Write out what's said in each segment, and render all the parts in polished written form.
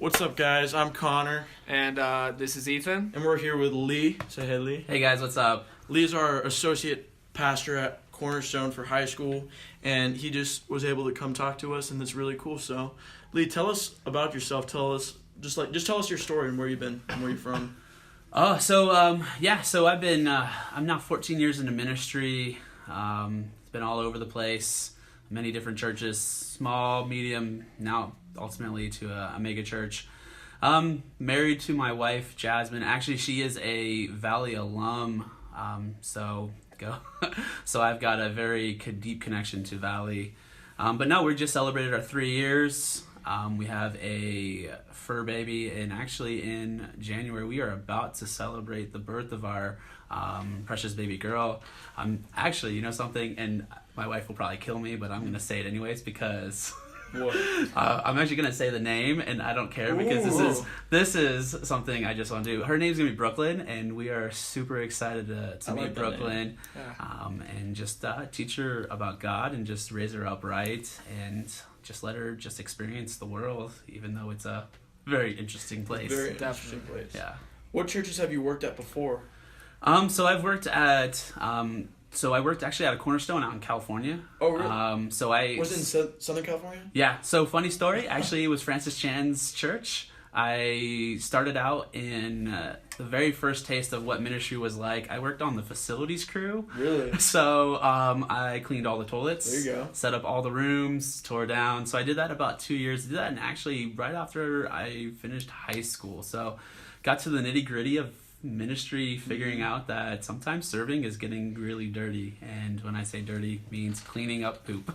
What's up, guys? I'm Connor. And this is Ethan. And we're here with Lee. Say hey, Lee. Hey, guys, what's up? Lee's our associate pastor at Cornerstone for high school, and he just was able to come talk to us, and that's really cool. So, Lee, tell us about yourself. Tell us, just tell us your story and where you've been and where you're from. So I've been, I'm now 14 years into ministry. It's been all over the place, many different churches, small, medium, now ultimately to a mega church. Married to my wife, Jasmine. Actually, she is a Valley alum, so I've got a very deep connection to Valley. But no, we just celebrated our 3 years. We have a fur baby, and actually in January we are about to celebrate the birth of our precious baby girl. Actually, you know something, and my wife will probably kill me, but I'm going to say it anyways because What? I'm actually going to say the name, and I don't care because this is something I just want to do. Her name's going to be Brooklyn, and we are super excited to meet Brooklyn. Yeah. And just teach her about God and just raise her up right and just let her just experience the world, even though it's a very interesting place. Very interesting place. Yeah. What churches have you worked at before? So I've worked at I worked actually at a Cornerstone out in California. Oh, really? Was it in Southern California? Yeah. So funny story. Actually, it was Francis Chan's church. I started out in the very first taste of what ministry was like. I worked on the facilities crew. Really? So I cleaned all the toilets. There you go. Set up all the rooms, tore down. So I did that about 2 years. I did that, and actually right after I finished high school. So got to the nitty gritty of ministry, figuring out that sometimes serving is getting really dirty, and when I say dirty, it means cleaning up poop.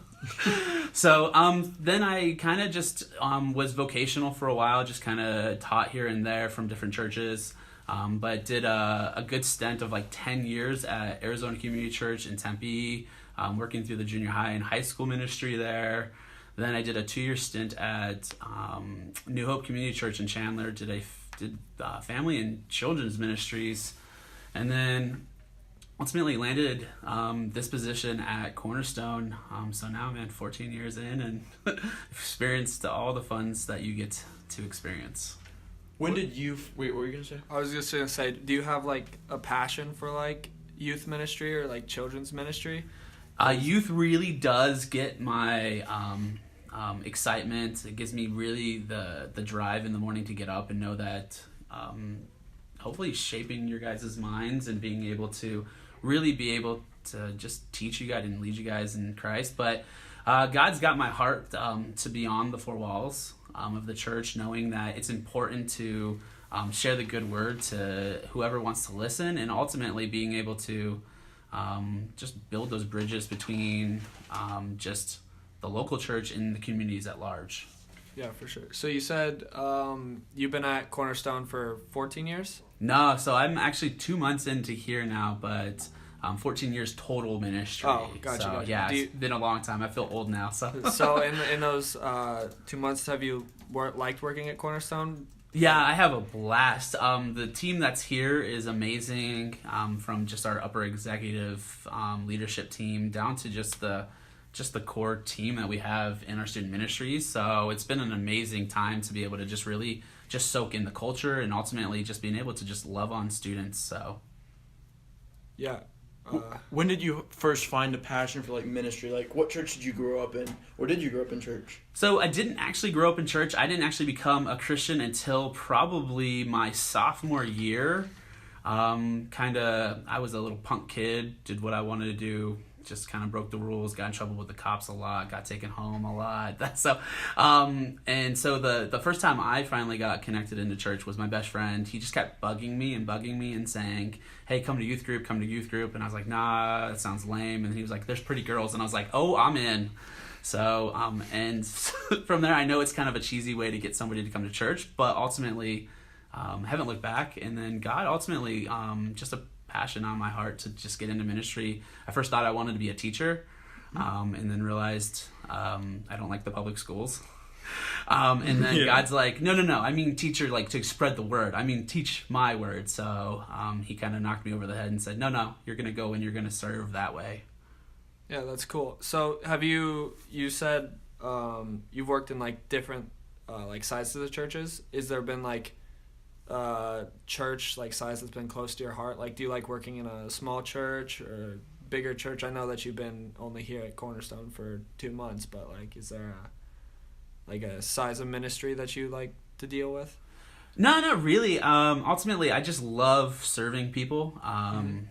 So then I kind of just was vocational for a while, just kind of taught here and there from different churches, but did a good stint of like 10 years at Arizona Community Church in Tempe, working through the junior high and high school ministry there. Then I did a 2-year stint at New Hope Community Church in Chandler, did family and children's ministries, and then ultimately landed this position at Cornerstone. So now I'm 14 years in and experienced all the funs that you get to experience. When did you... Wait, what were you going to say? I was just going to say, do you have like a passion for like youth ministry or like children's ministry? Youth really does get my excitement. It gives me really the drive in the morning to get up and know that hopefully shaping your guys' minds and being able to really be able to just teach you guys and lead you guys in Christ. But God's got my heart to be on the four walls of the church, knowing that it's important to share the good word to whoever wants to listen, and ultimately being able to just build those bridges between just the local church and the communities at large. Yeah, for sure. So you said you've been at Cornerstone for 14 years? No, so I'm actually 2 months into here now, but 14 years total ministry. Oh, gotcha. Yeah, it's been a long time. I feel old now. So in those 2 months, have you liked working at Cornerstone? Yeah, I have a blast. The team that's here is amazing, from just our upper executive leadership team down to just the core team that we have in our student ministries. So it's been an amazing time to be able to just really just soak in the culture and ultimately just being able to just love on students. So yeah. When did you first find a passion for like ministry? Like, what church did you grow up in, or did you grow up in church? So I didn't actually grow up in church. I didn't actually become a Christian until probably my sophomore year. I was a little punk kid, did what I wanted to do, just kind of broke the rules, got in trouble with the cops a lot, got taken home a lot. And so the first time I finally got connected into church was my best friend. He just kept bugging me and saying, hey, come to youth group. And I was like, nah, that sounds lame. And he was like, there's pretty girls. And I was like, oh, I'm in. So, and from there, I know it's kind of a cheesy way to get somebody to come to church, but ultimately, haven't looked back. And then God ultimately, just a passion on my heart to just get into ministry. I first thought I wanted to be a teacher, and then realized I don't like the public schools. And then God's like, no, I mean teacher, like to spread the word. I mean teach my word. So he kind of knocked me over the head and said, no, you're going to go and you're going to serve that way. Yeah, that's cool. So have you said you've worked in like different like sizes of the churches. Is there been like church like size that's been close to your heart? Like, do you like working in a small church or bigger church? I know that you've been only here at Cornerstone for 2 months, but like, is there a size of ministry that you like to deal with? No, not really. Ultimately, I just love serving people.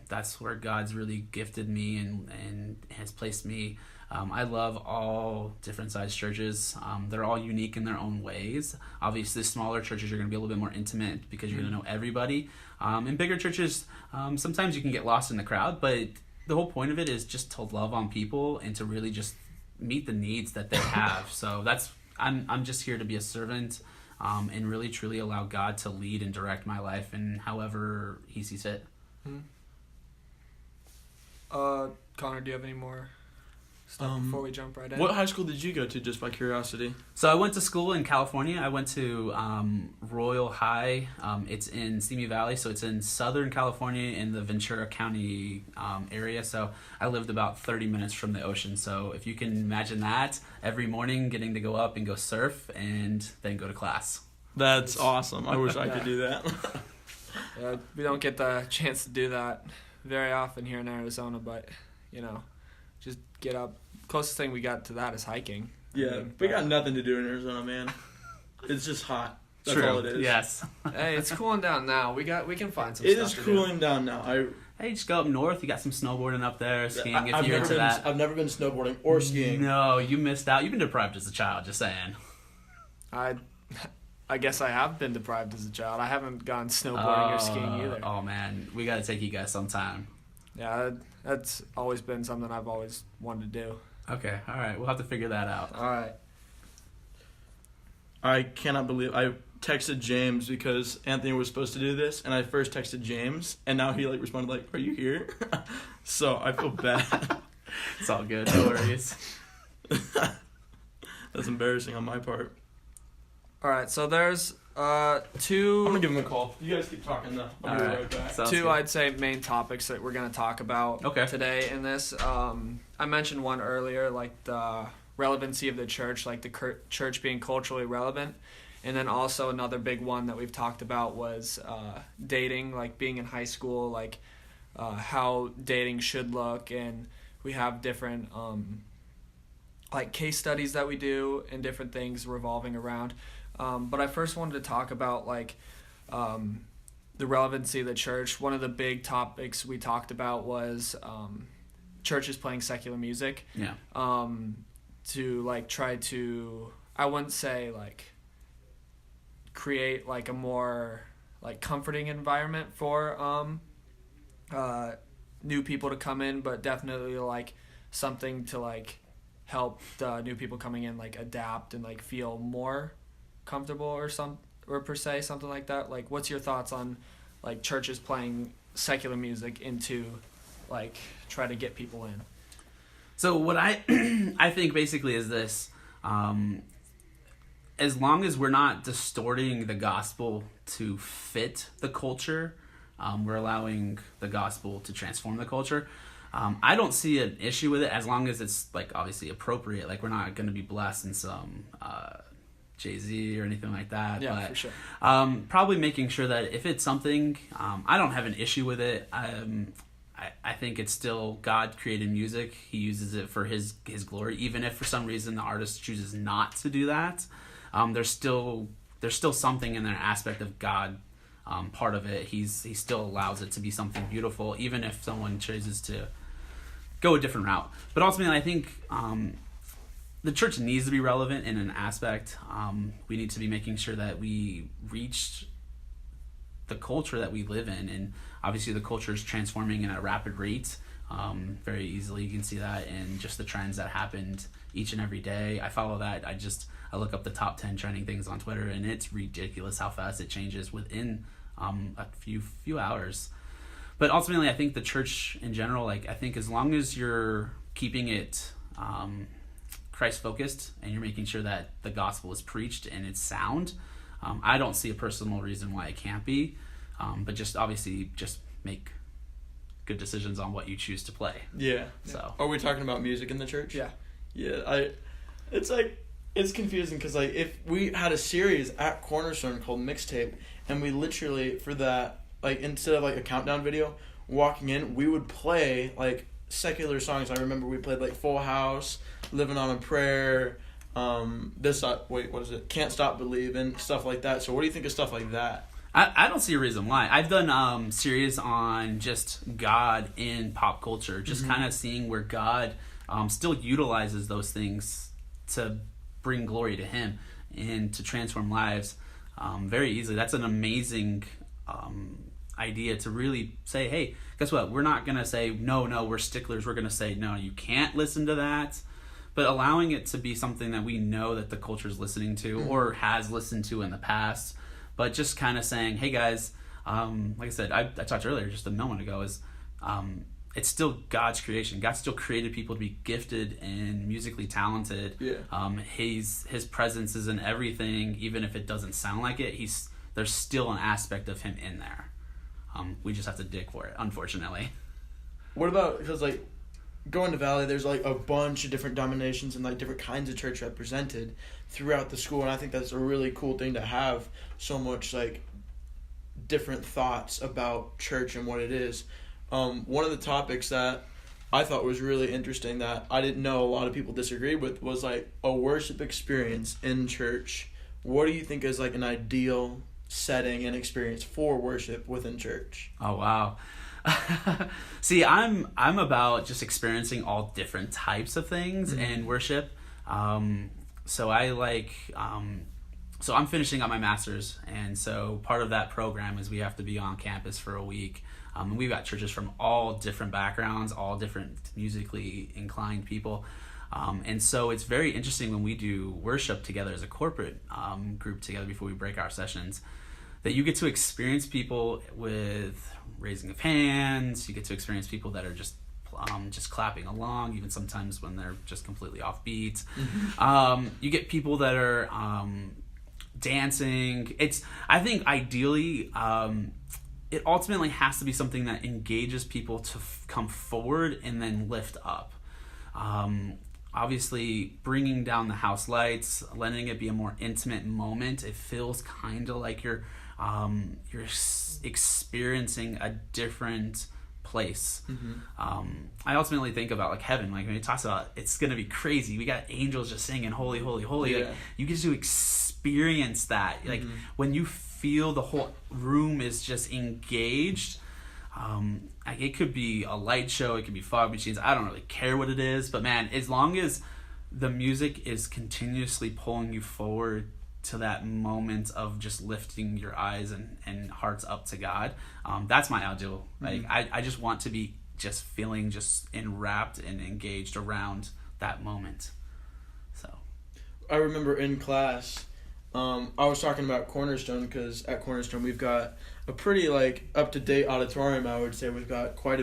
That's where God's really gifted me and has placed me. I love all different sized churches. They're all unique in their own ways. Obviously, smaller churches are going to be a little bit more intimate because you're going to know everybody. In bigger churches, sometimes you can get lost in the crowd, but the whole point of it is just to love on people and to really just meet the needs that they have. So I'm just here to be a servant. And really truly allow God to lead and direct my life in however he sees fit. Connor, do you have any more stuff before we jump right in? What high school did you go to, just by curiosity? So I went to school in California. I went to Royal High. It's in Simi Valley, so it's in Southern California in the Ventura County area. So I lived about 30 minutes from the ocean. So if you can imagine that, every morning getting to go up and go surf and then go to class. That's awesome. I wish I could do that. Yeah, we don't get the chance to do that very often here in Arizona, but, just get up. Closest thing we got to that is hiking. Yeah, we got nothing to do in Arizona, man. It's just hot. That's True. all it is. Yes. Hey, it's cooling down now. We can find some It stuff is to cooling down now. Hey, just go up north. You got some snowboarding up there, skiing if you're into that. I've never been snowboarding or skiing. No, you missed out. You've been deprived as a child, just saying. I guess I have been deprived as a child. I haven't gone snowboarding or skiing either. Oh, man. We got to take you guys sometime. Yeah, that's always been something I've always wanted to do. Okay, all right. We'll have to figure that out. All right. I cannot believe I texted James because Anthony was supposed to do this, and I first texted James, and now he responded "Are you here?" So I feel bad. It's all good. No worries. That's embarrassing on my part. All right, so there's two. I'm gonna give him a call. You guys keep talking though. I'll be right back. Sounds two, good. I'd say, main topics that we're going to talk about today in this. I mentioned one earlier, like the relevancy of the church, like the church being culturally relevant. And then also another big one that we've talked about was dating, like being in high school, like how dating should look. And we have different like case studies that we do and different things revolving around. But I first wanted to talk about like the relevancy of the church. One of the big topics we talked about was churches playing secular music. Yeah. To like try to, I wouldn't say like create like a more like comforting environment for new people to come in, but definitely like something to like help the new people coming in like adapt and like feel more comfortable or per se, something like that. Like, what's your thoughts on like churches playing secular music into like try to get people in? So what I think basically is this: as long as we're not distorting the gospel to fit the culture, we're allowing the gospel to transform the culture. I don't see an issue with it as long as it's like obviously appropriate. Like, we're not going to be blessing some Jay-Z or anything like that. Yeah, but, for sure. Probably making sure that if it's something, I don't have an issue with it. I think it's still God created music. He uses it for his glory. Even if for some reason the artist chooses not to do that, there's still something in there, aspect of God. Part of it, he still allows it to be something beautiful, even if someone chooses to go a different route. But ultimately, I think the church needs to be relevant in an aspect. We need to be making sure that we reach the culture that we live in, and obviously the culture is transforming at a rapid rate. Very easily, you can see that in just the trends that happened each and every day. I follow that. I look up the top 10 trending things on Twitter, and it's ridiculous how fast it changes within a few hours. But ultimately, I think the church in general, like, I think as long as you're keeping it Christ focused and you're making sure that the gospel is preached and it's sound, I don't see a personal reason why it can't be. But just obviously just make good decisions on what you choose to play. Yeah. So are we talking about music in the church? Yeah. Yeah. It's like it's confusing because like if we had a series at Cornerstone called Mixtape, and we literally for that like instead of like a countdown video walking in, we would play like secular songs. I remember we played like Full House, Living on a Prayer, Can't Stop Believing, stuff like that. So what do you think of stuff like that? I don't see a reason why. I've done series on just God in pop culture, just kind of seeing where God still utilizes those things to bring glory to Him and to transform lives very easily. That's an amazing idea to really say, hey, guess what? We're not going to say, no, we're sticklers. We're going to say, no, you can't listen to that. But allowing it to be something that we know that the culture is listening to or has listened to in the past. But just kind of saying, hey guys, like I said, I talked earlier just a moment ago, is it's still God's creation. God still created people to be gifted and musically talented. Yeah. His presence is in everything, even if it doesn't sound like it. There's still an aspect of Him in there. We just have to dig for it, unfortunately. What about, because like going to Valley, there's like a bunch of different denominations and like different kinds of church represented throughout the school, and I think that's a really cool thing to have so much like different thoughts about church and what it is. One of the topics that I thought was really interesting that I didn't know a lot of people disagreed with was like a worship experience in church. What do you think is like an ideal setting and experience for worship within church? Oh wow. See, I'm about just experiencing all different types of things in worship. So I like so I'm finishing up my master's, and so part of that program is we have to be on campus for a week. And we've got churches from all different backgrounds, all different musically inclined people. And so it's very interesting when we do worship together as a corporate group together before we break our sessions, that you get to experience people with raising of hands. You get to experience people that are just clapping along, even sometimes when they're just completely off beat. You get people that are dancing. I think ideally it ultimately has to be something that engages people to come forward and then lift up. Obviously, bringing down the house lights, letting it be a more intimate moment. It feels kind of like you're experiencing a different place. I ultimately think about like heaven, like when he talks about it's gonna be crazy. We got angels just singing holy, holy, holy. Yeah. Like, you get to experience that. Like when you feel the whole room is just engaged. Like it could be a light show, it could be fog machines. I don't really care what it is, but man, as long as the music is continuously pulling you forward to that moment of just lifting your eyes and hearts up to God, that's my ideal. Like I just want to be just feeling just enwrapped and engaged around that moment. So I remember in class, I was talking about Cornerstone because at Cornerstone we've got a pretty like up-to-date auditorium. I would say we've got quite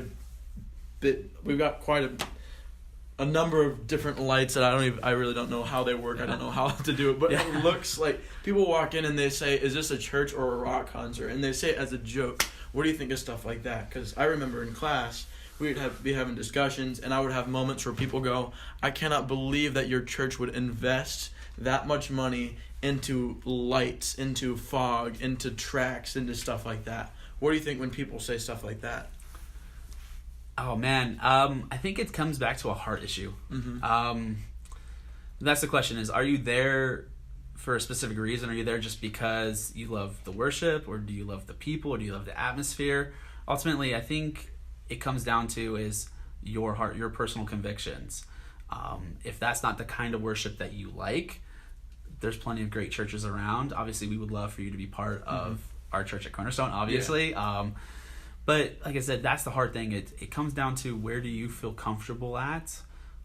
a number of different lights that I really don't know how they work. I don't know how to do it, but it looks like people walk in and they say, is this a church or a rock concert? And they say it as a joke. What do you think of stuff like that? Because I remember in class we'd be having discussions, and I would have moments where people go, I cannot believe that your church would invest that much money into lights, into fog, into tracks, into stuff like that. What do you think when people say stuff like that? Oh man, I think it comes back to a heart issue. That's the question: is are you there for a specific reason? Are you there just because you love the worship, or do you love the people, or do you love the atmosphere? Ultimately, I think it comes down to is your heart, your personal convictions. If that's not the kind of worship that you like, there's plenty of great churches around. Obviously, we would love for you to be part of our church at Cornerstone, obviously. Yeah. But like I said, that's the hard thing. It comes down to where do you feel comfortable at.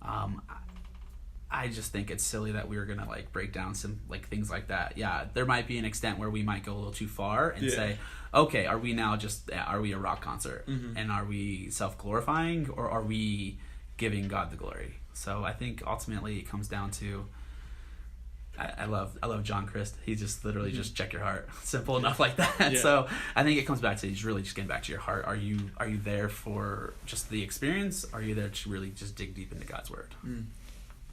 I just think it's silly that we were going to like break down some like things like that. Yeah, there might be an extent where we might go a little too far and say, okay, are we a rock concert? And are we self-glorifying, or are we giving God the glory? So I think ultimately it comes down to, I love John Christ. He just literally just check your heart. Simple enough like that. Yeah. So I think it comes back to really just getting back to your heart. Are you there for just the experience? Are you there to really just dig deep into God's word?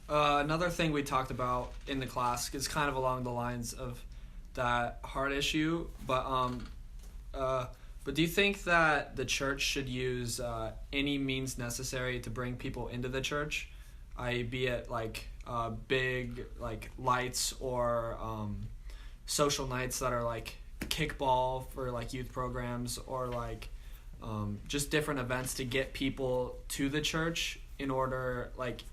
Another thing we talked about in the class is kind of along the lines of that heart issue, but do you think that the church should use any means necessary to bring people into the church, be it like big like lights or social nights that are like kickball for like youth programs, or like just different events to get people to the church in order, like,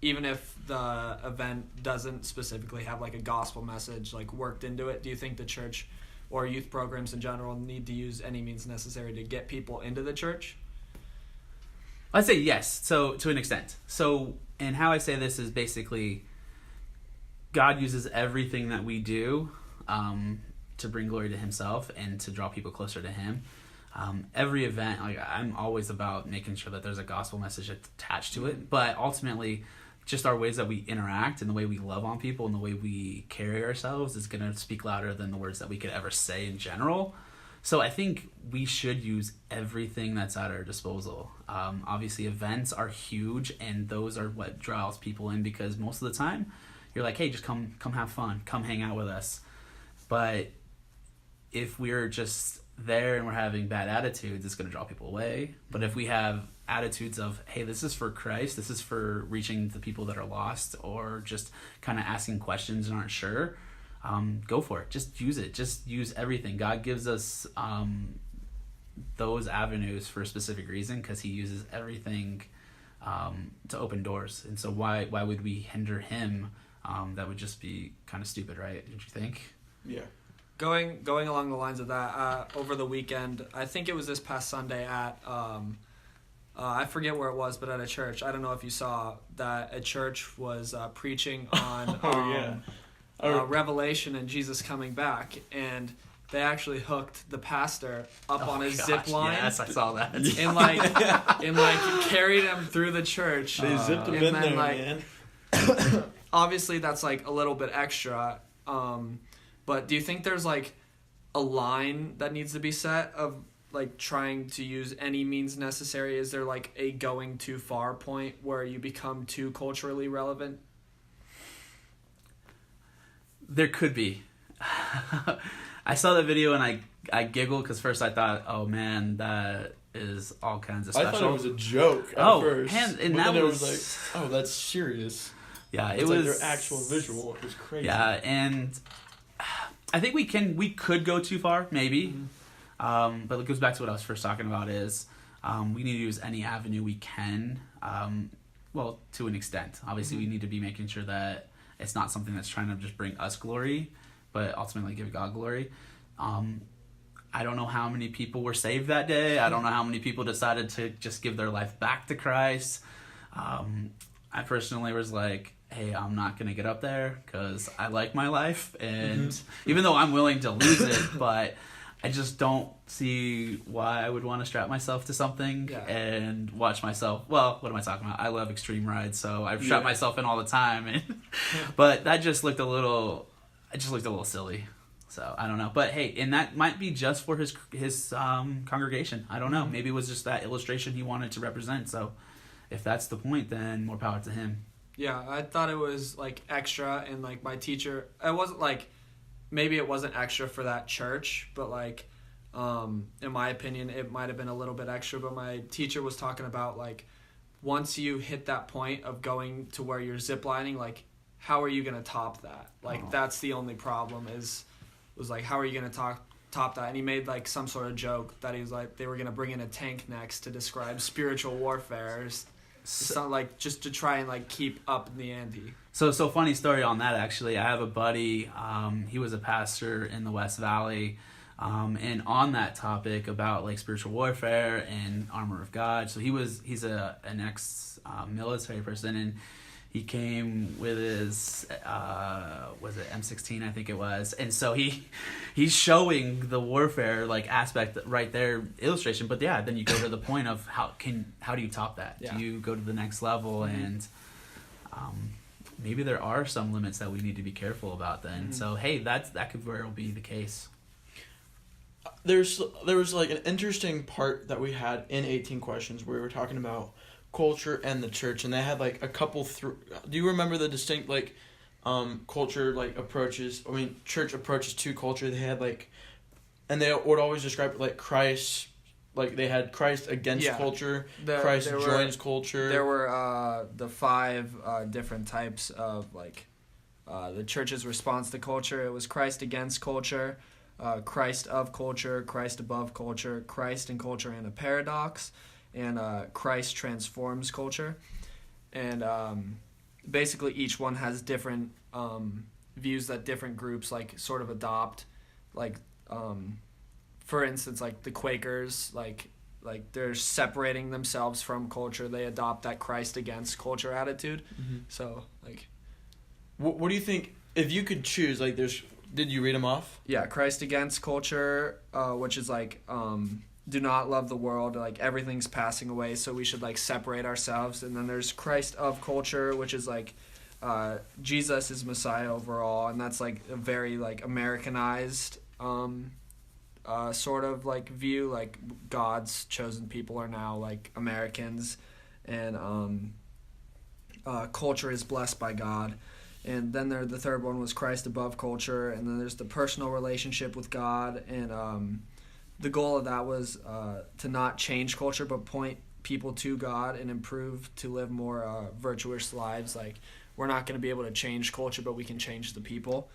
even if the event doesn't specifically have like a gospel message like worked into it? Do you think the church or youth programs in general need to use any means necessary to get people into the church? I'd say yes, so to an extent. So, and how I say this is basically God uses everything that we do to bring glory to himself and to draw people closer to him. Every event, like, I'm always about making sure that there's a gospel message attached to it, but ultimately just our ways that we interact and the way we love on people and the way we carry ourselves is going to speak louder than the words that we could ever say in general. So I think we should use everything that's at our disposal. Obviously, events are huge, and those are what draws people in, because most of the time you're like, hey, just come have fun, come hang out with us. But if we're just there and we're having bad attitudes, it's going to draw people away. But if we have attitudes of, hey, this is for Christ, this is for reaching the people that are lost, or just kind of asking questions and aren't sure, go for it. Just use it. Just use everything. God gives us those avenues for a specific reason, because he uses everything to open doors. And so why would we hinder him? That would just be kind of stupid, right? Don't you think? Yeah. Going along the lines of that, over the weekend, I think it was this past Sunday at, I forget where it was, but at a church. I don't know if you saw that a church was preaching on Revelation and Jesus coming back, and they actually hooked the pastor up on his zip line. Yes, I saw that. and carried him through the church. They zipped him in there, man. Obviously, that's like a little bit extra. But do you think there's like a line that needs to be set of like trying to use any means necessary? Is there like a going too far point where you become too culturally relevant? There could be. I saw the video and I giggled, because first I thought, oh man, that is all kinds of special. I thought it was a joke at first. And but that then was like, oh, that's serious. Yeah, it's was like their actual visual. It was crazy. Yeah, and I think we could go too far, maybe. Mm-hmm. But it goes back to what I was first talking about is we need to use any avenue we can, well, to an extent. Obviously, we need to be making sure that it's not something that's trying to just bring us glory, but ultimately give God glory. I don't know how many people were saved that day. I don't know how many people decided to just give their life back to Christ. I personally was like, hey, I'm not going to get up there because I like my life. And even though I'm willing to lose it, but I just don't see why I would want to strap myself to something and watch myself. Well, what am I talking about? I love extreme rides, so I've strapped myself in all the time. And, but that just looked a little silly. So I don't know. But hey, and that might be just for his congregation. I don't know. Maybe it was just that illustration he wanted to represent. So if that's the point, then more power to him. Yeah, I thought it was like extra, and like my teacher, it wasn't like, maybe it wasn't extra for that church, but like, in my opinion, it might have been a little bit extra. But my teacher was talking about like, once you hit that point of going to where you're ziplining, like, how are you gonna top that? Like, that's the only problem was like, how are you gonna top that? And he made like some sort of joke that he was like, they were gonna bring in a tank next to describe spiritual warfare. It's not like just to try and like keep up in the ante. So funny story on that, actually. I have a buddy, he was a pastor in the West Valley, and on that topic about like spiritual warfare and armor of God. So he's an ex-military person, and he came with his was it M16, I think it was, and so he's showing the warfare like aspect right there, illustration. But yeah, then you go to the point of how do you top that? Do you go to the next level? And maybe there are some limits that we need to be careful about then. So hey, that could very well be the case. There was like an interesting part that we had in 18 questions where we were talking about culture and the church, and they had like a couple. Do you remember the distinct like culture like approaches? I mean, church approaches to culture. They had like, and they would always describe it like Christ. Like they had Christ against culture, Christ joins culture. There were the 5 different types of like the church's response to culture. It was Christ against culture, Christ of culture, Christ above culture, Christ in culture and a paradox, and Christ transforms culture. And basically each one has different views that different groups like sort of adopt, like for instance, like the Quakers, like they're separating themselves from culture. They adopt that Christ against culture attitude. Mm-hmm. So, like, what do you think if you could choose? Like, did you read them off? Yeah, Christ against culture, which is like, do not love the world. Like everything's passing away, so we should like separate ourselves. And then there's Christ of culture, which is like, Jesus is Messiah overall, and that's like a very like Americanized. Sort of like view, like God's chosen people are now like Americans, and culture is blessed by God. And then the third one was Christ above culture, and then there's the personal relationship with God, and the goal of that was to not change culture but point people to God and improve to live more virtuous lives. Like we're not going to be able to change culture, but we can change the people.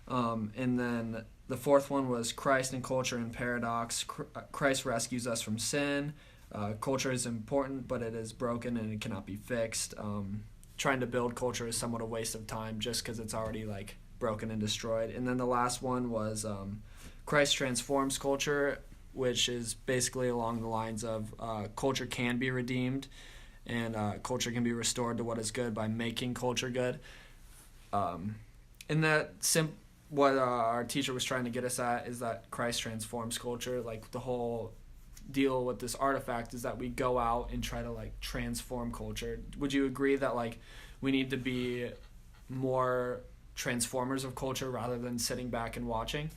And then the fourth one was Christ and culture and paradox. Christ rescues us from sin. Culture is important, but it is broken and it cannot be fixed. Trying to build culture is somewhat a waste of time just because it's already like broken and destroyed. And then the last one was Christ transforms culture, which is basically along the lines of culture can be redeemed and culture can be restored to what is good by making culture good. And that what our teacher was trying to get us at is that Christ transforms culture. Like the whole deal with this artifact is that we go out and try to like transform culture. Would you agree that like we need to be more transformers of culture rather than sitting back and watching?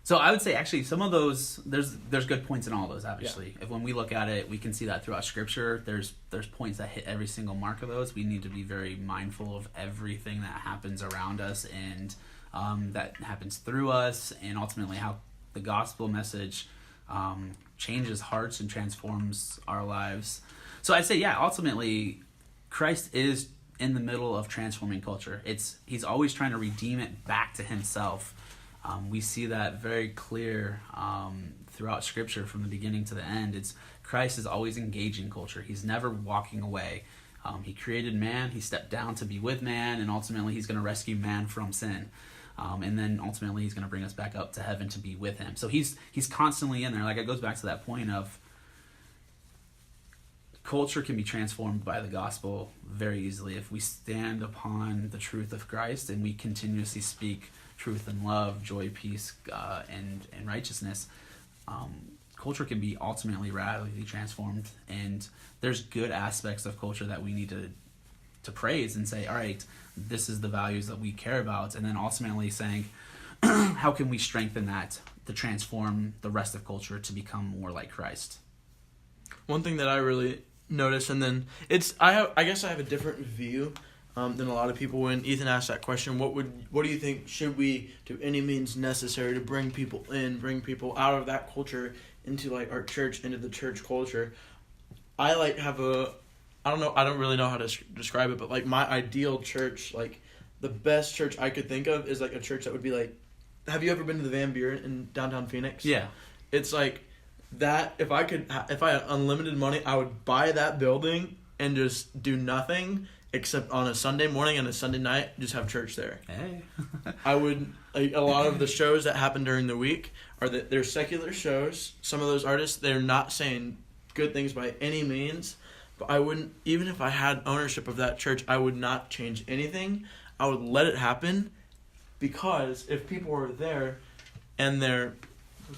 So I would say actually some of those there's good points in all of those, obviously. Yeah. If when we look at it, we can see that throughout scripture. There's points that hit every single mark of those. We need to be very mindful of everything that happens around us and that happens through us, and ultimately how the gospel message changes hearts and transforms our lives. So I'd say, yeah, ultimately, Christ is in the middle of transforming culture. He's always trying to redeem it back to himself. We see that very clear throughout Scripture from the beginning to the end. Christ is always engaging culture. He's never walking away. He created man. He stepped down to be with man, and ultimately he's going to rescue man from sin. And then ultimately he's going to bring us back up to heaven to be with him. So he's constantly in there. Like it goes back to that point of culture can be transformed by the gospel very easily if we stand upon the truth of Christ and we continuously speak truth and love, joy, peace, and righteousness. Culture can be ultimately radically transformed, and there's good aspects of culture that we need to praise and say, all right, this is the values that we care about, and then ultimately saying, how can we strengthen that to transform the rest of culture to become more like Christ? One thing that I really notice, and then I guess I have a different view than a lot of people. When Ethan asked that question, what do you think should we do any means necessary to bring people out of that culture into like our church, into the church culture? I like have I don't really know how to describe it, but like my ideal church, like the best church I could think of is like a church that would be like, have you ever been to the Van Buren in downtown Phoenix? Yeah. It's like that. If I had unlimited money, I would buy that building and just do nothing except on a Sunday morning and a Sunday night, just have church there. Hey. I would, like, a lot of the shows that happen during the week they're secular shows. Some of those artists, they're not saying good things by any means, but I wouldn't, even if I had ownership of that church, I would not change anything. I would let it happen, because if people were there and they're,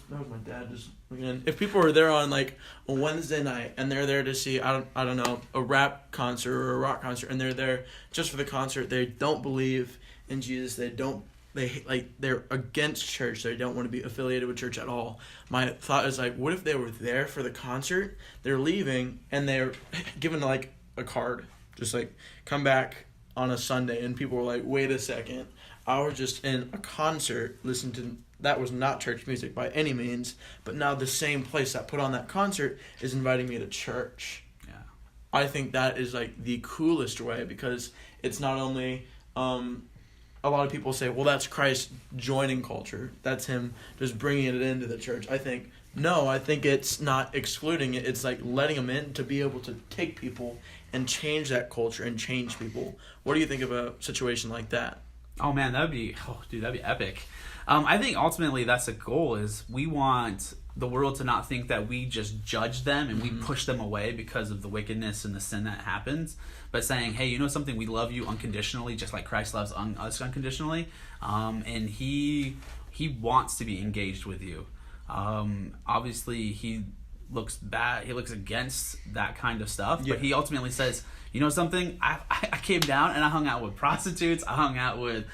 that was my dad just looking in. If people were there on like a Wednesday night and they're there to see, I don't know, a rap concert or a rock concert, and they're there just for the concert, they don't believe in Jesus, they don't they're against church. They don't want to be affiliated with church at all. My thought is like, what if they were there for the concert? They're leaving and they're given like a card, just like come back on a Sunday, and people were like, wait a second, I was just in a concert listening to that was not church music by any means, but now the same place that put on that concert is inviting me to church. Yeah, I think that is like the coolest way, because it's not only a lot of people say, well, that's Christ joining culture. That's him just bringing it into the church. I think it's not excluding it. It's like letting him in to be able to take people and change that culture and change people. What do you think of a situation like that? Oh man, that'd be epic. I think ultimately that's the goal. Is we want the world to not think that we just judge them and we push them away because of the wickedness and the sin that happens, but saying, hey, you know something, we love you unconditionally, just like Christ loves us unconditionally, and he wants to be engaged with you. Obviously, he looks against that kind of stuff, but he ultimately says, you know something, I came down and I hung out with prostitutes, I hung out with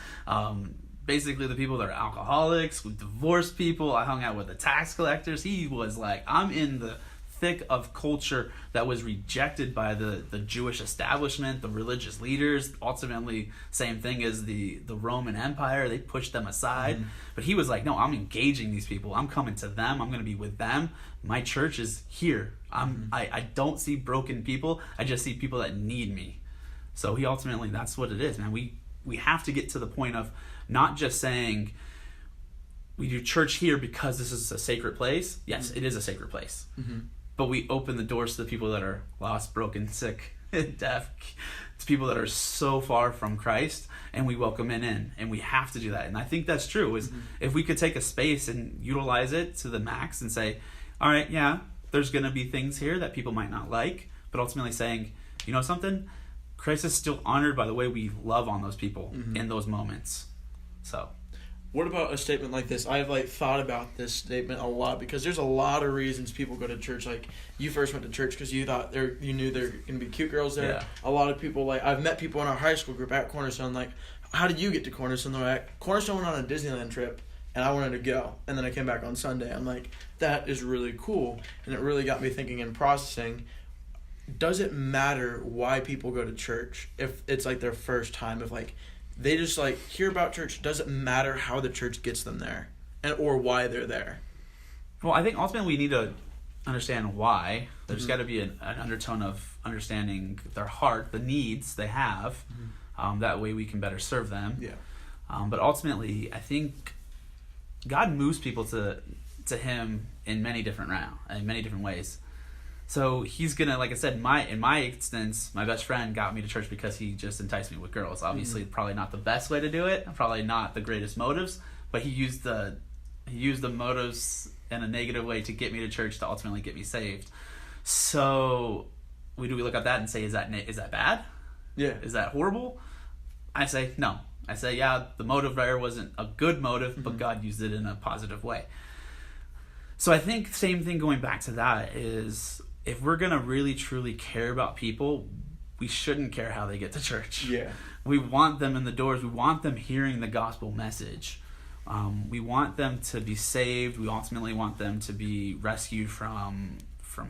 basically the people that are alcoholics, with divorced people, I hung out with the tax collectors. He was like, I'm in the thick of culture that was rejected by the Jewish establishment, the religious leaders. Ultimately, same thing as the Roman Empire. They pushed them aside. But he was like, no, I'm engaging these people. I'm coming to them. I'm going to be with them. My church is here. I don't see broken people. I just see people that need me. So he ultimately, that's what it is, man. We have to get to the point of not just saying we do church here because this is a sacred place. Yes, it is a sacred place. But we open the doors to the people that are lost, broken, sick, deaf, to people that are so far from Christ, and we welcome them in. And we have to do that. And I think that's true, is if we could take a space and utilize it to the max and say, all right, yeah, there's going to be things here that people might not like, but ultimately saying, you know something? Christ is still honored by the way we love on those people in those moments. So, what about a statement like this? I've thought about this statement a lot, because there's a lot of reasons people go to church. Like, you first went to church because you thought you knew there were going to be cute girls there. Yeah. A lot of people, I've met people in our high school group at Cornerstone, how did you get to Cornerstone? They're like, Cornerstone went on a Disneyland trip, and I wanted to go. And then I came back on Sunday. I'm like, that is really cool. And it really got me thinking and processing. Does it matter why people go to church if it's their first time? If they just hear about church, does it matter how the church gets them there or why they're there? Well, I think ultimately we need to understand why. There's got to be an undertone of understanding their heart, the needs they have. That way we can better serve them. Yeah. But ultimately, I think God moves people to him in many different ways. So he's gonna, like I said, in my instance, my best friend got me to church because he just enticed me with girls. Obviously, probably not the best way to do it, probably not the greatest motives, but he used the motives in a negative way to get me to church to ultimately get me saved. So we look at that and say, is that bad? Yeah. Is that horrible? I say no. I say, yeah, the motive there wasn't a good motive, but God used it in a positive way. So I think same thing going back to that is, if we're going to really truly care about people, we shouldn't care how they get to church. Yeah. We want them in the doors. We want them hearing the gospel message. We want them to be saved. We ultimately want them to be rescued from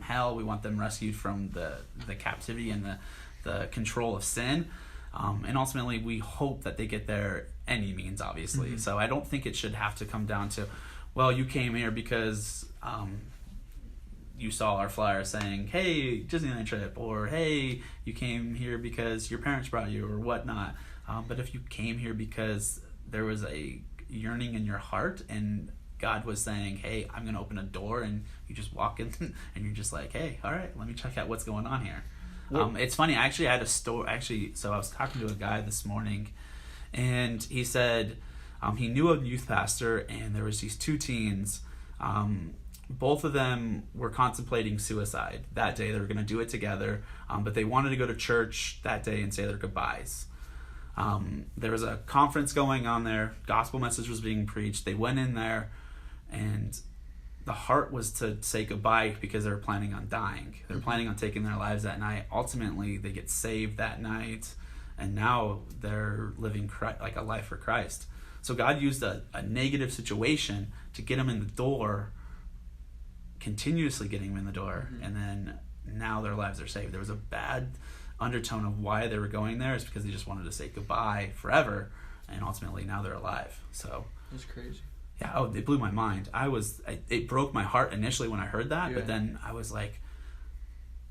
hell. We want them rescued from the captivity and the control of sin. And ultimately, we hope that they get there any means, obviously. So I don't think it should have to come down to, well, you came here because you saw our flyer saying, hey, Disneyland trip, or hey, you came here because your parents brought you, or whatnot. But if you came here because there was a yearning in your heart and God was saying, hey, I'm going to open a door, and you just walk in and you're just like, hey, all right, let me check out what's going on here. It's funny, I actually had a story. So I was talking to a guy this morning, and he said he knew a youth pastor, and there was these two teens. Both of them were contemplating suicide that day. They were going to do it together, but they wanted to go to church that day and say their goodbyes. There was a conference going on there. Gospel message was being preached. They went in there, and the heart was to say goodbye because they were planning on dying. They were planning on taking their lives that night. Ultimately, they get saved that night, and now they're living a life for Christ. So God used a negative situation to get them in the door, continuously getting them in the door, and then now their lives are saved. There was a bad undertone of why they were going there is because they just wanted to say goodbye forever, and ultimately now they're alive. So that's crazy. Yeah, it blew my mind. It broke my heart initially when I heard that, but then I was like,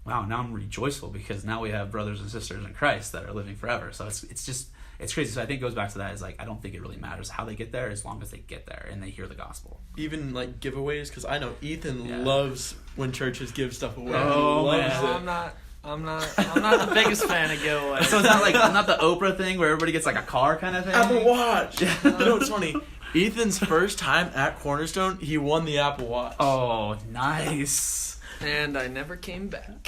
wow, now I'm rejoiceful because now we have brothers and sisters in Christ that are living forever. So it's crazy. So I think it goes back to that, is like, I don't think it really matters how they get there as long as they get there and they hear the gospel. Even like giveaways, because I know Ethan loves when churches give stuff away. Oh, man. I'm not the biggest fan of giveaways. So it's not the Oprah thing where everybody gets like a car kind of thing? Apple Watch. You know what's funny? Ethan's first time at Cornerstone, he won the Apple Watch. Oh, nice. And I never came back.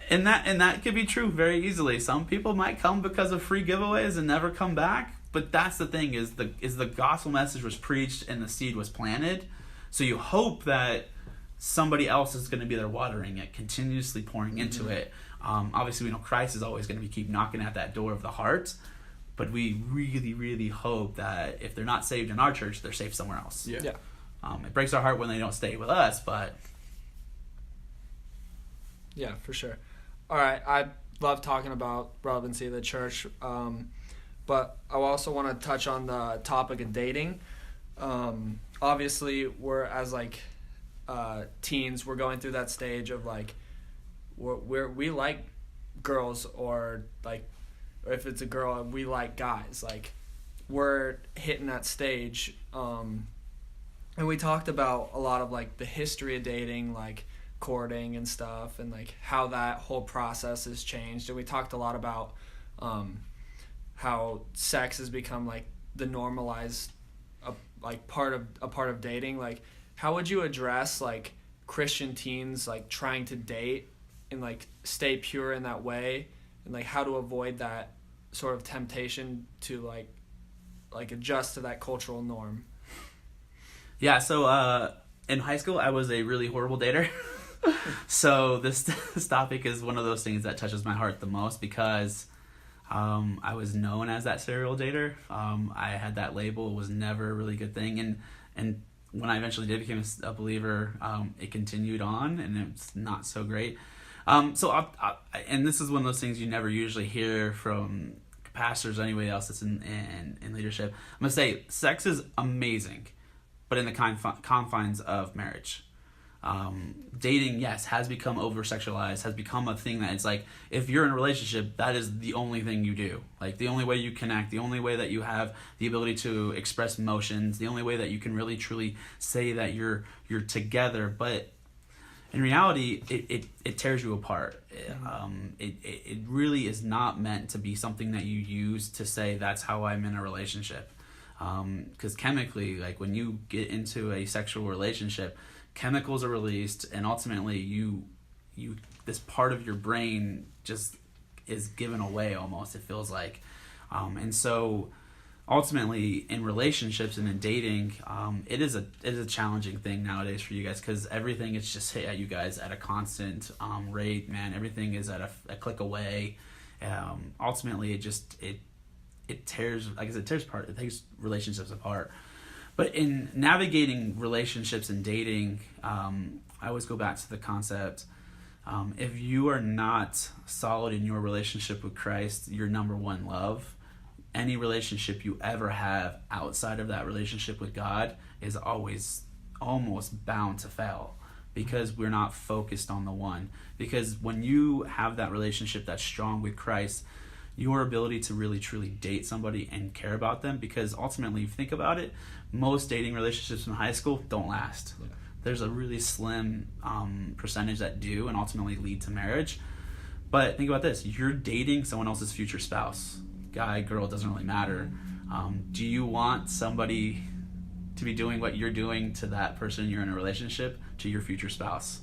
And that could be true very easily. Some people might come because of free giveaways and never come back. But that's the thing, is the gospel message was preached and the seed was planted. So you hope that somebody else is going to be there watering it, continuously pouring into it. Obviously, we know Christ is always going to keep knocking at that door of the heart. But we really, really hope that if they're not saved in our church, they're saved somewhere else. Yeah. It breaks our heart when they don't stay with us, but... Yeah, for sure. All right, I love talking about relevancy of the church, but I also want to touch on the topic of dating. Obviously, we're as teens, we're going through that stage of we like girls, or if it's a girl, we like guys. We're hitting that stage, and we talked about a lot of the history of dating, courting and stuff, and how that whole process has changed. And we talked a lot about how sex has become the normalized part of dating. How would you address Christian teens trying to date and stay pure in that way, and how to avoid that sort of temptation to adjust to that cultural norm? Yeah, so in high school I was a really horrible dater. So this topic is one of those things that touches my heart the most, because I was known as that serial dater. I had that label. It was never a really good thing, and when I eventually did become a believer, it continued on, and it's not so great. So and this is one of those things you never usually hear from pastors or anybody else that's in leadership. I'm gonna say sex is amazing, but in the confines of marriage. Dating, yes, has become over-sexualized, has become a thing that it's if you're in a relationship, that is the only thing you do. The only way you connect, the only way that you have the ability to express emotions, the only way that you can really truly say that you're together. But in reality, it tears you apart. It really is not meant to be something that you use to say that's how I'm in a relationship. Because chemically, when you get into a sexual relationship, chemicals are released, and ultimately you this part of your brain just is given away almost, it feels like. And so ultimately in relationships and in dating, it is a challenging thing nowadays for you guys, because everything is just hit at you guys at a constant rate, man. Everything is at a click away. Ultimately it tears, it takes relationships apart. But in navigating relationships and dating, I always go back to the concept, if you are not solid in your relationship with Christ, your number one love, any relationship you ever have outside of that relationship with God is always almost bound to fail, because we're not focused on the one. Because when you have that relationship that's strong with Christ, your ability to really truly date somebody and care about them, because ultimately, if you think about it, most dating relationships in high school don't last. Yeah. There's a really slim percentage that do and ultimately lead to marriage. But think about this, you're dating someone else's future spouse. Guy, girl, doesn't really matter. Do you want somebody to be doing what you're doing to that person you're in a relationship, to your future spouse?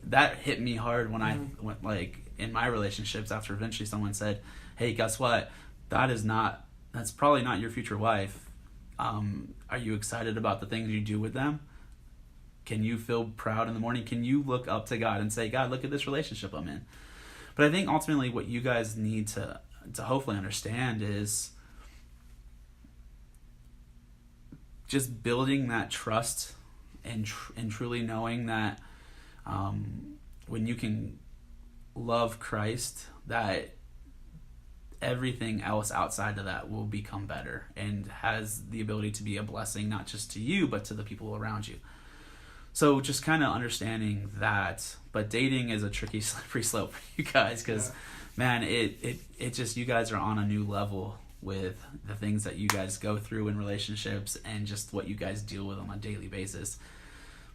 That hit me hard when I went in my relationships, after eventually someone said, hey, guess what? That's probably not your future wife. Are you excited about the things you do with them? Can you feel proud in the morning? Can you look up to God and say, God, look at this relationship I'm in? But I think ultimately what you guys need to to hopefully understand is just building that trust and truly knowing that when you can love Christ, that everything else outside of that will become better and has the ability to be a blessing, not just to you, but to the people around you. So just kind of understanding that, but dating is a tricky, slippery slope for you guys because, man, it just, you guys are on a new level with the things that you guys go through in relationships and just what you guys deal with on a daily basis.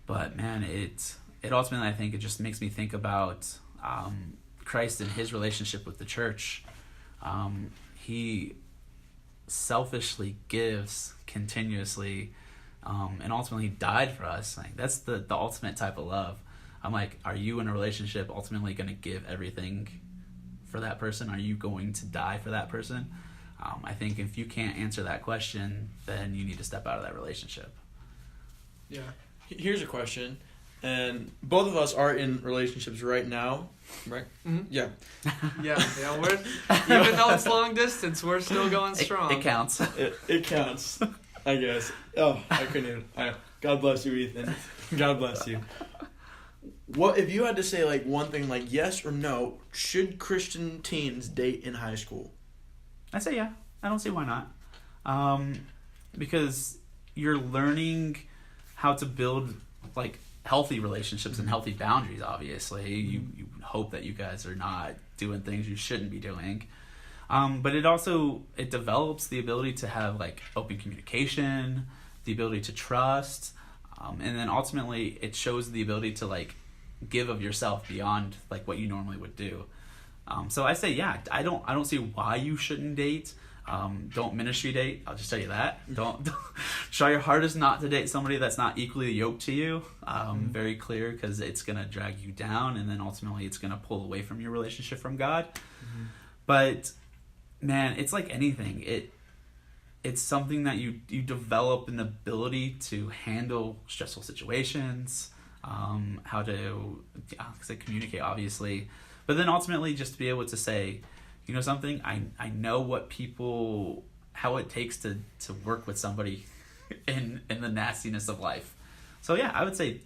But, man, it ultimately, I think it just makes me think about Christ and his relationship with the church. He selfishly gives continuously, and ultimately died for us. Like, that's the ultimate type of love. I'm like, are you in a relationship ultimately going to give everything for that person? Are you going to die for that person? I think if you can't answer that question, then you need to step out of that relationship. Yeah. Here's a question. And both of us are in relationships right now, right? Mm-hmm. Yeah. Yeah. We're, even though it's long distance, we're still going strong. It counts. It counts, I guess. Oh, I couldn't even. God bless you, Ethan. God bless you. What if you had to say like one thing, like yes or no? Should Christian teens date in high school? I say yeah. I don't see why not. Because you're learning how to build like healthy relationships and healthy boundaries. Obviously, you hope that you guys are not doing things you shouldn't be doing. But it develops the ability to have like open communication, the ability to trust, and then ultimately it shows the ability to like give of yourself beyond like what you normally would do. So I say yeah. I don't see why you shouldn't date. Don't ministry date. I'll just tell you that. Don't try your hardest not to date somebody that's not equally yoked to you. Very clear, because it's gonna drag you down, and then ultimately it's gonna pull away from your relationship from God. Mm-hmm. But man, it's like anything. It's something that you develop an ability to handle stressful situations. How to communicate, obviously, but then ultimately just to be able to say, you know something, I know how it takes to work with somebody in the nastiness of life. So yeah, I would say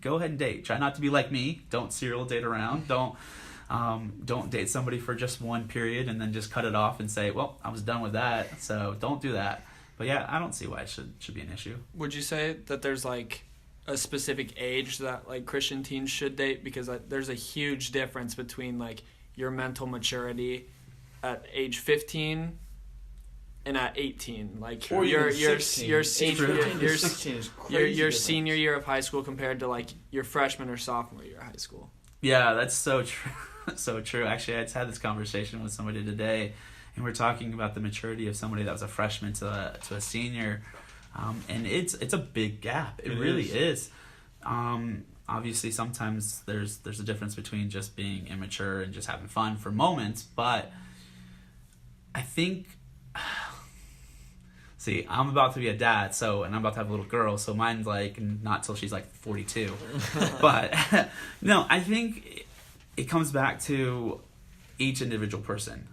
go ahead and date. Try not to be like me. Don't serial date around. Don't date somebody for just one period and then just cut it off and say, well, I was done with that. So don't do that. But yeah, I don't see why it should be an issue. Would you say that there's like a specific age that like Christian teens should date? Because there's a huge difference between like your mental maturity at age 15 and at 18, like or your 16. Your senior year of high school compared to like your freshman or sophomore year of high school. Yeah, that's so true. So true. Actually, I just had this conversation with somebody today, and we're talking about the maturity of somebody that was a freshman to a senior, and it's a big gap. It really is. Obviously, sometimes there's a difference between just being immature and just having fun for moments, but I think, see, I'm about to be a dad, and I'm about to have a little girl, so mine's like not till she's like 42. But no, I think it comes back to each individual person.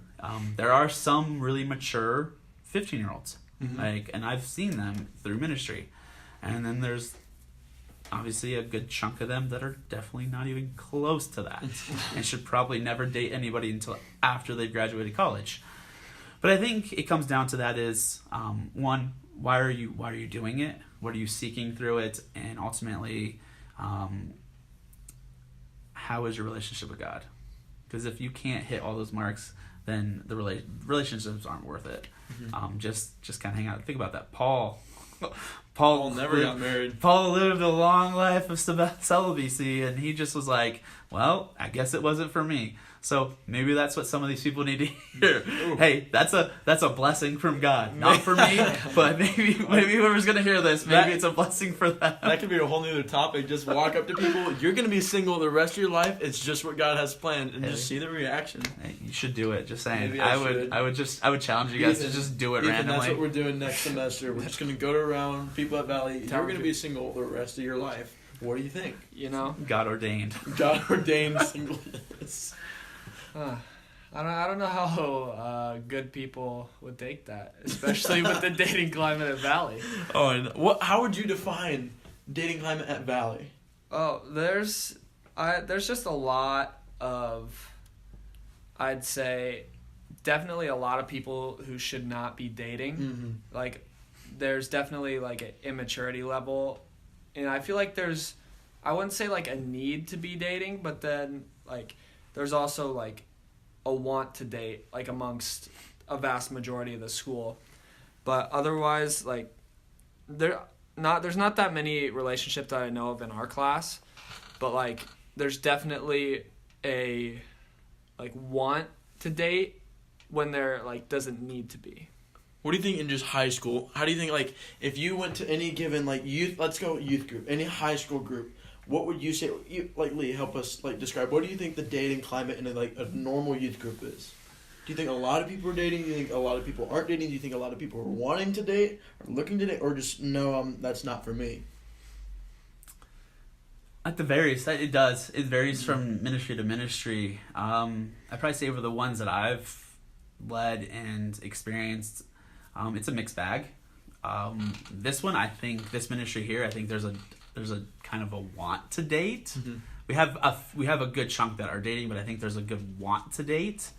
There are some really mature 15-year-olds, and I've seen them through ministry, and then there's obviously a good chunk of them that are definitely not even close to that and should probably never date anybody until after they've graduated college. But I think it comes down to that is, one, why are you doing it? What are you seeking through it? And ultimately, how is your relationship with God? Because if you can't hit all those marks, then the relationships aren't worth it. Just kind of hang out. Think about that. Paul never got married. Paul lived a long life of celibacy, and he just was like, well, I guess it wasn't for me. So maybe that's what some of these people need to hear. Ooh. Hey, that's a blessing from God, not for me, but maybe whoever's gonna hear this, maybe it's a blessing for them. That could be a whole nother topic. Just walk up to people. You're gonna be single the rest of your life. It's just what God has planned, and just see the reaction. Hey, you should do it. Just saying. Maybe I would challenge you guys to just do it randomly. That's what we're doing next semester. We're just gonna go around people at Valley. You're gonna be single the rest of your life. What do you think? You know, God ordained. God ordained singleness. I don't know how good people would take that, especially with the dating climate at Valley. Oh, and how would you define dating climate at Valley? Oh, there's just a lot of, I'd say, definitely a lot of people who should not be dating. Mm-hmm. Like, there's definitely like an immaturity level, and I feel like there's, I wouldn't say like a need to be dating, but then like there's also like a want to date, like amongst a vast majority of the school. But otherwise, like there's not that many relationships that I know of in our class, but like there's definitely a like want to date when there like doesn't need to be. What do you think in just high school? How do you think, like, if you went to any given, like, youth, let's go youth group, any high school group, what would you say, like, Lee, help us, like, describe, what do you think the dating climate in, a normal youth group is? Do you think a lot of people are dating? Do you think a lot of people aren't dating? Do you think a lot of people are wanting to date or looking to date, or just, no, that's not for me? It does. It varies from ministry to ministry. I'd probably say for the ones that I've led and experienced, it's a mixed bag. This one, I think, this ministry here, I think there's a kind of a want to date. Mm-hmm. We have a good chunk that are dating, but I think there's a good want to date.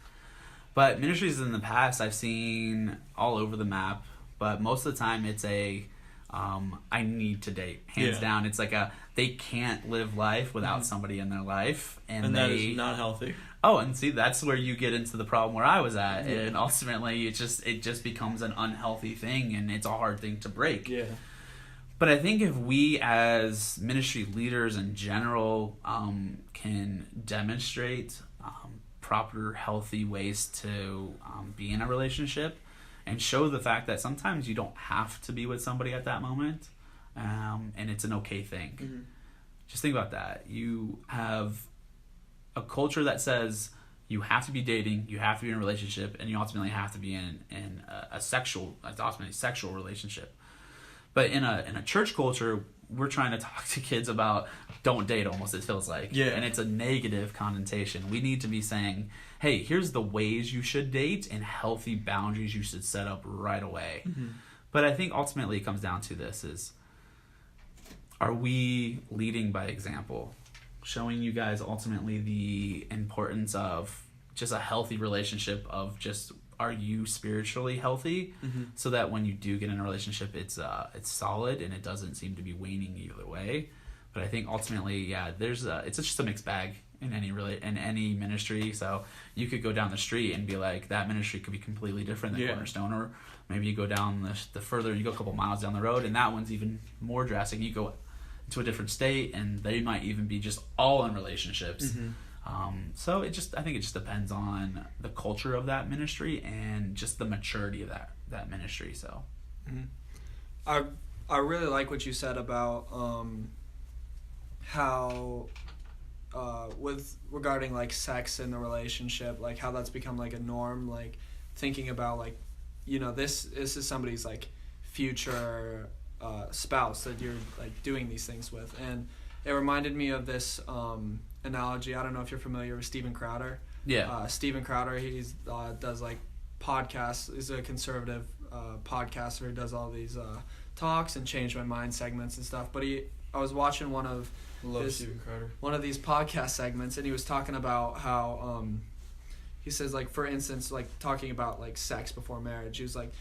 But ministries in the past I've seen all over the map, but most of the time it's I need to date, hands down. It's like they can't live life without somebody in their life, and that is not healthy. Oh, and see, that's where you get into the problem where I was at, and ultimately it just becomes an unhealthy thing, and it's a hard thing to break. Yeah. But I think if we as ministry leaders in general can demonstrate proper, healthy ways to be in a relationship, and show the fact that sometimes you don't have to be with somebody at that moment, and it's an okay thing. Mm-hmm. Just think about that. You have a culture that says you have to be dating, you have to be in a relationship, and you ultimately have to be in a sexual relationship. But in a church culture, we're trying to talk to kids about don't date, almost, it feels like. Yeah. And it's a negative connotation. We need to be saying, hey, here's the ways you should date and healthy boundaries you should set up right away. Mm-hmm. But I think ultimately it comes down to this is, are we leading by example? Showing you guys ultimately the importance of just a healthy relationship, of just, are you spiritually healthy? Mm-hmm. So that when you do get in a relationship, it's solid and it doesn't seem to be waning either way. But I think ultimately, it's just a mixed bag in any ministry. So you could go down the street and be like, that ministry could be completely different than Cornerstone, or maybe you go down the further, you go a couple miles down the road, and that one's even more drastic. You go to a different state, and they might even be just all in relationships. Mm-hmm. So I think it just depends on the culture of that ministry and just the maturity of that ministry. So, I really like what you said about how regarding like sex in the relationship, like how that's become like a norm. Like thinking about like, this is somebody's like future spouse that you're like doing these things with, and it reminded me of this analogy. I don't know if you're familiar with Steven Crowder. Yeah. Steven Crowder, he's does like podcasts. He's a conservative podcaster who does all these talks and change my mind segments and stuff. But I was watching one of Steven Crowder. One of these podcast segments, and he was talking about how he says, like, for instance, like talking about like sex before marriage. He was like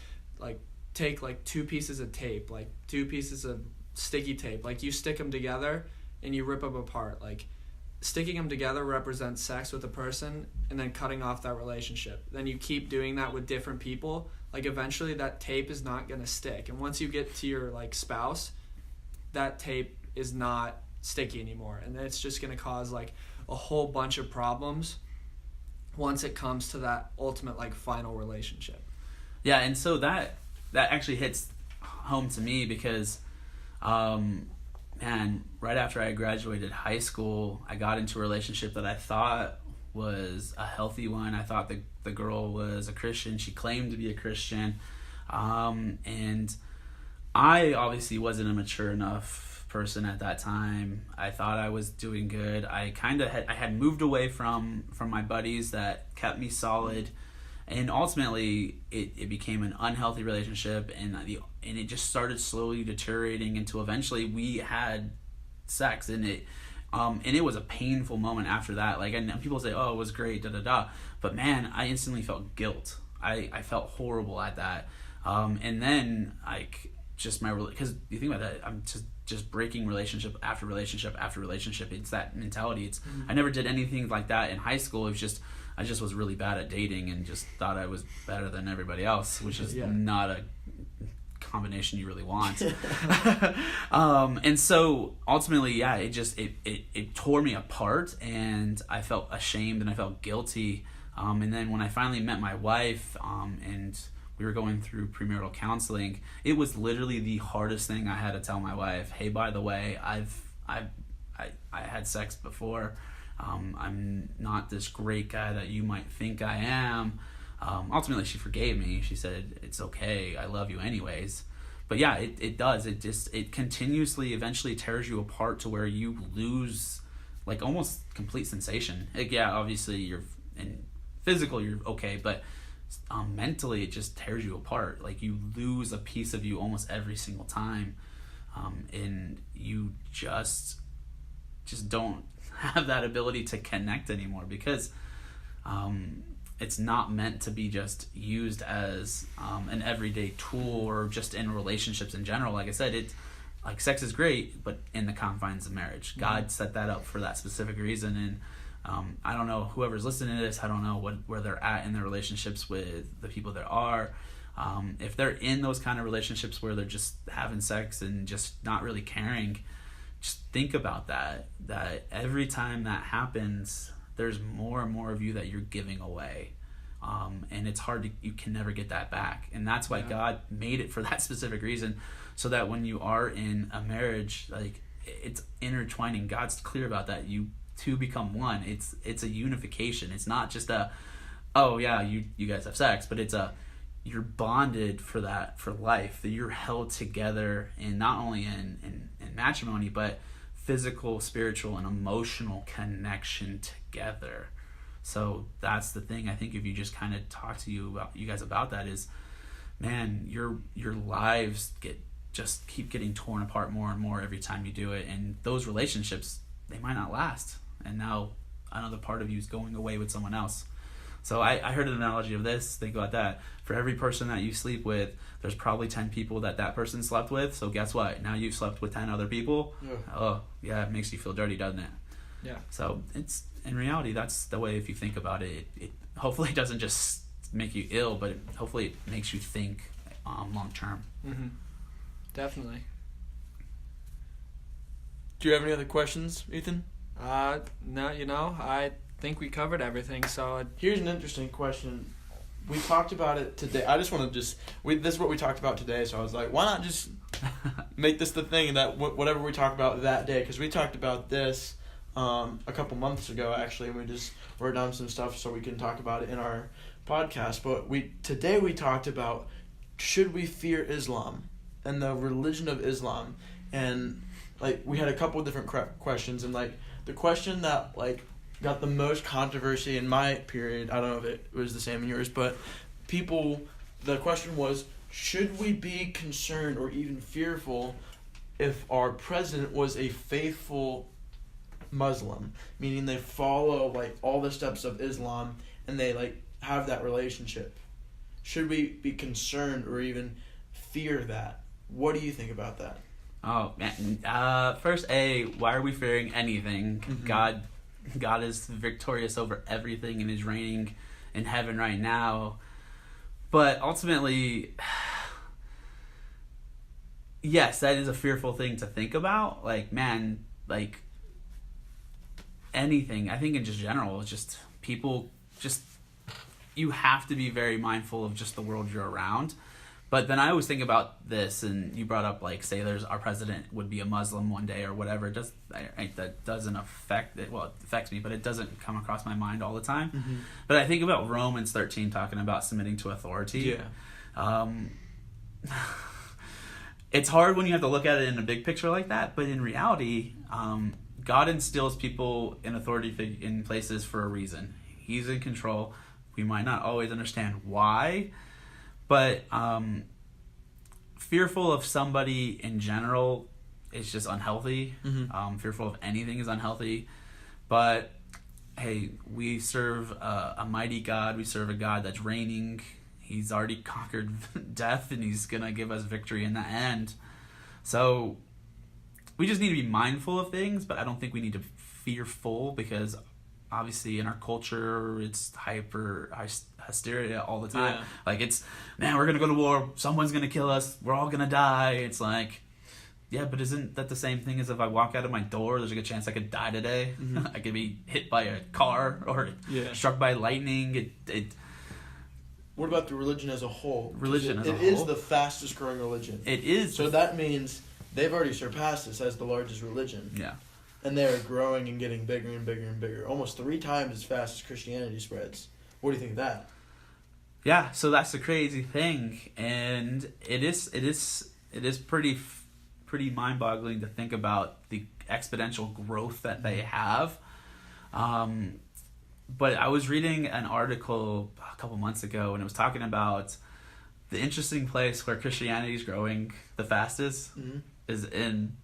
take like two pieces of tape, like two pieces of sticky tape, like you stick them together and you rip them apart. Like sticking them together represents sex with a person, and then cutting off that relationship. Then you keep doing that with different people. Like eventually that tape is not going to stick, and once you get to your like spouse, that tape is not sticky anymore, and it's just going to cause like a whole bunch of problems once it comes to that ultimate like final relationship. Yeah, and so that actually hits home to me because right after I graduated high school, I got into a relationship that I thought was a healthy one. I thought the girl was a Christian. She claimed to be a Christian. And I obviously wasn't a mature enough person at that time. I thought I was doing good. I had moved away from my buddies that kept me solid, and ultimately it became an unhealthy relationship, and it just started slowly deteriorating into eventually we had sex, and it was a painful moment after that. Like, and people say, oh, it was great, da da da, but man, I instantly felt guilt. I felt horrible at that, and then like just because you think about that, I'm just breaking relationship after relationship after relationship. It's that mentality. I never did anything like that in high school. It was just I just was really bad at dating and just thought I was better than everybody else, which is not a combination you really want. And so ultimately, it tore me apart, and I felt ashamed and I felt guilty. And then when I finally met my wife, and we were going through premarital counseling, it was literally the hardest thing I had to tell my wife. Hey, by the way, I had sex before. I'm not this great guy that you might think I am. Ultimately, she forgave me. She said, it's okay. I love you anyways. But yeah, it does. It continuously eventually tears you apart to where you lose like almost complete sensation. Like, yeah, obviously you're in physical, you're okay, but mentally it just tears you apart. Like, you lose a piece of you almost every single time. And you just don't have that ability to connect anymore, because it's not meant to be just used as an everyday tool or just in relationships in general. Like I said, like sex is great, but in the confines of marriage. God set that up for that specific reason. And I don't know, whoever's listening to this, I don't know where they're at in their relationships with the people that are. If they're in those kind of relationships where they're just having sex and just not really caring, just think about that every time that happens, there's more and more of you that you're giving away. And it's hard you can never get that back. And that's why God made it for that specific reason, so that when you are in a marriage, like, it's intertwining. God's clear about that. You two become one. It's a unification. It's not just you guys have sex, but you're bonded for life, that you're held together, and not only in matrimony, but physical, spiritual, and emotional connection together. So that's the thing. I think if you just kind of talk to you guys about that, is, man, your lives keep getting torn apart more and more every time you do it, and those relationships, they might not last, and now another part of you is going away with someone else. So I heard an analogy of this. Think about that. For every person that you sleep with, there's probably 10 people that person slept with. So guess what? Now you've slept with 10 other people. Yeah. Oh, yeah, it makes you feel dirty, doesn't it? Yeah. So it's, in reality, that's the way, if you think about it, it hopefully doesn't just make you ill, but hopefully it makes you think long term. Mm-hmm. Definitely. Do you have any other questions, Ethan? No, I think we covered everything. So here's an interesting question. We talked about it today. I just want to this is what we talked about today. So I was like, why not just make this the thing that whatever we talk about that day? Because we talked about this a couple months ago, actually, and we just wrote down some stuff so we can talk about it in our podcast. But today we talked about, should we fear Islam and the religion of Islam? And like, we had a couple of different questions, and like the question that like got the most controversy in my period, I don't know if it was the same in yours, but the question was, should we be concerned or even fearful if our president was a faithful Muslim, meaning they follow like all the steps of Islam and they like have that relationship? Should we be concerned or even fear that? What do you think about that? Oh man, first, why are we fearing anything? Mm-hmm. God is victorious over everything and is reigning in heaven right now. But ultimately, yes, that is a fearful thing to think about. Like, man, like anything, I think in just general, it's just people, just, you have to be very mindful of just the world you're around. But then I always think about this, and you brought up, like, say our president would be a Muslim one day or whatever. That doesn't affect it. Well, it affects me, but it doesn't come across my mind all the time. Mm-hmm. But I think about Romans 13 talking about submitting to authority. Yeah. it's hard when you have to look at it in a big picture like that, but in reality, God instills people in authority in places for a reason. He's in control. We might not always understand why, but fearful of somebody in general is just unhealthy. Fearful of anything is unhealthy. But hey, we serve a mighty God. We serve a God that's reigning. He's already conquered death, and he's going to give us victory in the end. So we just need to be mindful of things, but I don't think we need to fearful, because obviously in our culture it's hysteria all the time. Like, it's, man, we're going to go to war. Someone's going to kill us. We're all going to die. It's like, yeah, but isn't that the same thing as if I walk out of my door, there's a good chance I could die today? I could be hit by a car or struck by lightning. What about the religion as a whole? It is the fastest growing religion. It is. So that means they've already surpassed us as the largest religion. Yeah. And they're growing and getting bigger and bigger and bigger. Almost 3 times as fast as Christianity spreads. What do you think of that? Yeah, so that's the crazy thing. And it is pretty mind-boggling to think about the exponential growth that they have. But I was reading an article a couple months ago, and it was talking about the interesting place where Christianity is growing the fastest is in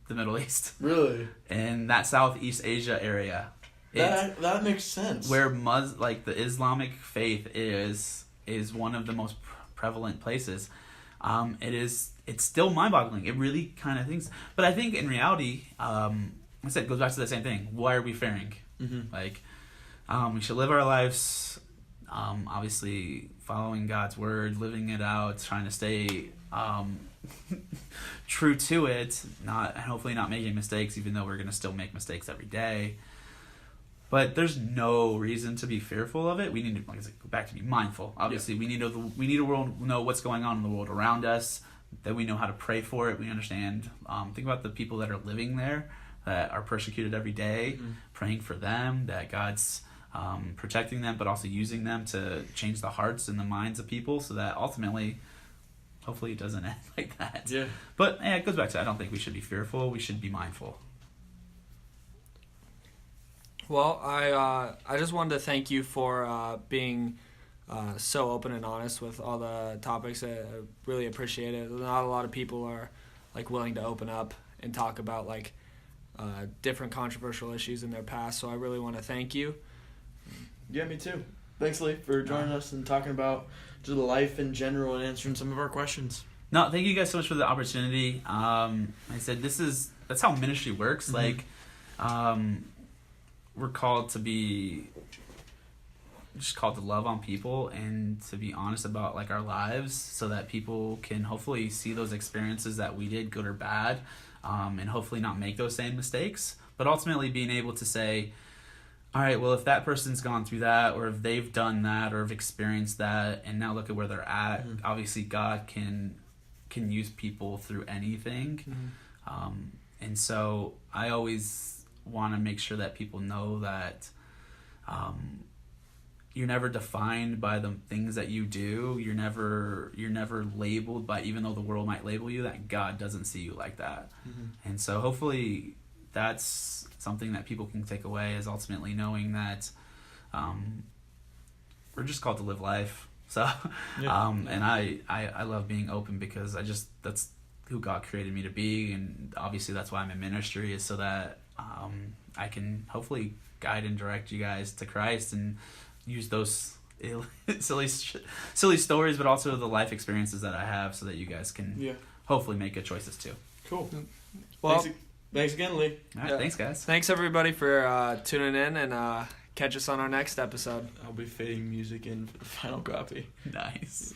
the Middle East. Really? In that Southeast Asia area. That makes sense. Where the Islamic faith is one of the most prevalent places. It's still mind-boggling. It really kind of thinks. But I think in reality, like I said, it goes back to the same thing. Why are we fearing? Like, we should live our lives, obviously following God's word, living it out, trying to stay true to it, hopefully not making mistakes, even though we're going to still make mistakes every day. But there's no reason to be fearful of it. We need to, like I said, go back to be mindful. Obviously, we need to know what's going on in the world around us, that we know how to pray for it. We understand. Think about the people that are living there, that are persecuted every day, praying for them, that God's protecting them, but also using them to change the hearts and the minds of people, so that ultimately, hopefully, it doesn't end like that. Yeah. But it goes back to, I don't think we should be fearful. We should be mindful. Well, I just wanted to thank you for being so open and honest with all the topics. I really appreciate it. Not a lot of people are willing to open up and talk about different controversial issues in their past. So I really want to thank you. Yeah, me too. Thanks, Lee, for joining us and talking about just life in general and answering some of our questions. No, thank you guys so much for the opportunity. I said that's how ministry works. We're called to love on people and to be honest about our lives, so that people can hopefully see those experiences that we did, good or bad, and hopefully not make those same mistakes. But ultimately being able to say, all right, well, if that person's gone through that, or if they've done that, or have experienced that, and now look at where they're at, obviously God can use people through anything. And so I always want to make sure that people know that you're never defined by the things that you do. You're never labeled by, even though the world might label you, that God doesn't see you like that. And so hopefully that's something that people can take away, is ultimately knowing that we're just called to live life. So and I love being open, because that's who God created me to be, and obviously that's why I'm in ministry, is so that I can hopefully guide and direct you guys to Christ, and use those silly stories, but also the life experiences that I have, so that you guys can hopefully make good choices too. Cool. Well, thanks again, Lee. All right, thanks, guys. Thanks, everybody, for tuning in, and catch us on our next episode. I'll be fading music in for the final copy. Nice.